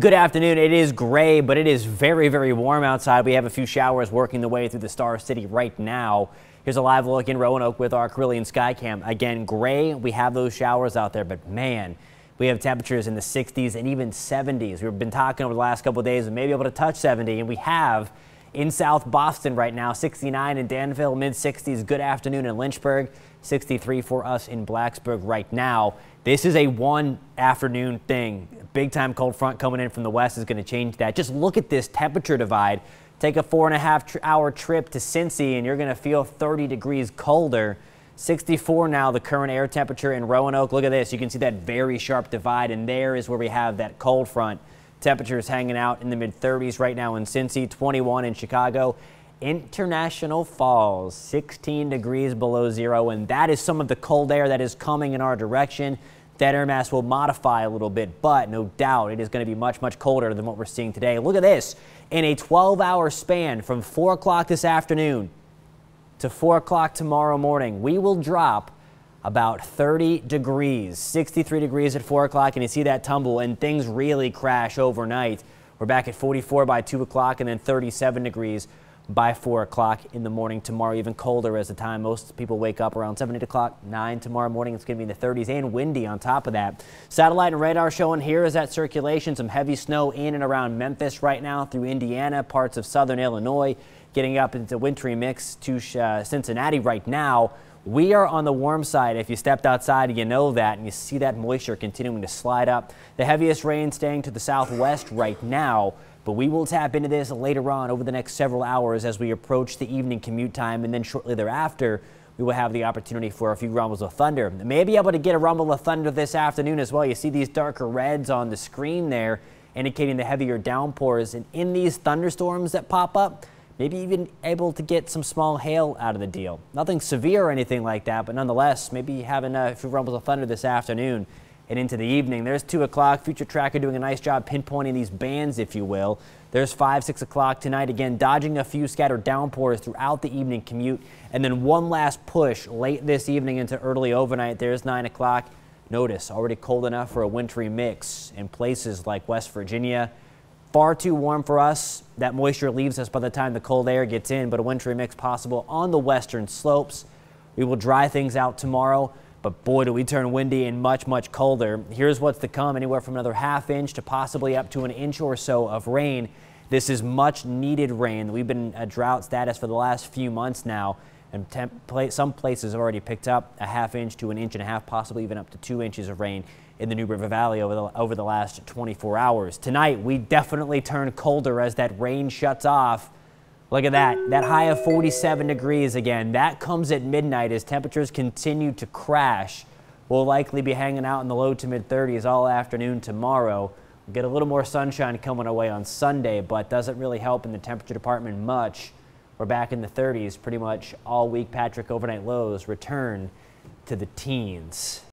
Good afternoon. It is gray, but it is very, very warm outside. We have a few showers working the way through the Star City right now. Here's a live look in Roanoke with our Carillion Skycam. Again, gray. We have those showers out there, but man, we have temperatures in the 60s and even 70s. We've been talking over the last couple of days and maybe able to touch 70, and we have in South Boston right now, 69 in Danville, mid-60s. Good afternoon in Lynchburg, 63 for us in Blacksburg right now. This is a one afternoon thing. Big time cold front coming in from the west is going to change that. Just look at this temperature divide. Take a 4.5 hour trip to Cincy and you're going to feel 30 degrees colder. 64 now, the current air temperature in Roanoke. Look at this. You can see that very sharp divide, and there is where we have that cold front. Temperatures hanging out in the mid-30s right now in Cincy, 21 in Chicago. International Falls, 16 degrees below zero, and that is some of the cold air that is coming in our direction. That air mass will modify a little bit, but no doubt it is going to be much, much colder than what we're seeing today. Look at this. In a 12-hour span from 4 o'clock this afternoon to 4 o'clock tomorrow morning, we will drop about 30 degrees, 63 degrees at 4 o'clock, and you see that tumble, and things really crash overnight. We're back at 44 by 2 o'clock and then 37 degrees by 4 o'clock in the morning tomorrow. Even colder as the time most people wake up around 7, 8 o'clock, 9 tomorrow morning. It's going to be in the 30s and windy on top of that. Satellite and radar showing here is that circulation. Some heavy snow in and around Memphis right now through Indiana, parts of southern Illinois, getting up into wintry mix to Cincinnati right now. We are on the warm side. If you stepped outside, you know that, and you see that moisture continuing to slide up. The heaviest rain staying to the southwest right now, but we will tap into this later on over the next several hours as we approach the evening commute time, and then shortly thereafter, we will have the opportunity for a few rumbles of thunder. May be able to get a rumble of thunder this afternoon as well. You see these darker reds on the screen there, indicating the heavier downpours, and in these thunderstorms that pop up, maybe even able to get some small hail out of the deal. Nothing severe or anything like that, but nonetheless, maybe having a few rumbles of thunder this afternoon and into the evening. There's 2 o'clock. Future Tracker doing a nice job pinpointing these bands, if you will. There's 5, 6 o'clock tonight. Again, dodging a few scattered downpours throughout the evening commute. And then one last push late this evening into early overnight. There's 9 o'clock. Notice already cold enough for a wintry mix in places like West Virginia. Far too warm for us. That moisture leaves us by the time the cold air gets in, but a wintry mix possible on the western slopes. We will dry things out tomorrow, but boy, do we turn windy and much, much colder. Here's what's to come: anywhere from another ½ inch to possibly up to an inch or so of rain. This is much needed rain. We've been at drought status for the last few months now, and some places have already picked up a ½ inch to an inch and a half, possibly even up to 2 inches of rain in the New River Valley over the last 24 hours. Tonight, we definitely turn colder as that rain shuts off. Look at that high of 47 degrees again. That comes at midnight as temperatures continue to crash. We'll likely be hanging out in the low to mid 30s all afternoon tomorrow. We'll get a little more sunshine coming our way on Sunday, but doesn't really help in the temperature department much. We're back in the 30s pretty much all week. Patrick, overnight lows return to the teens.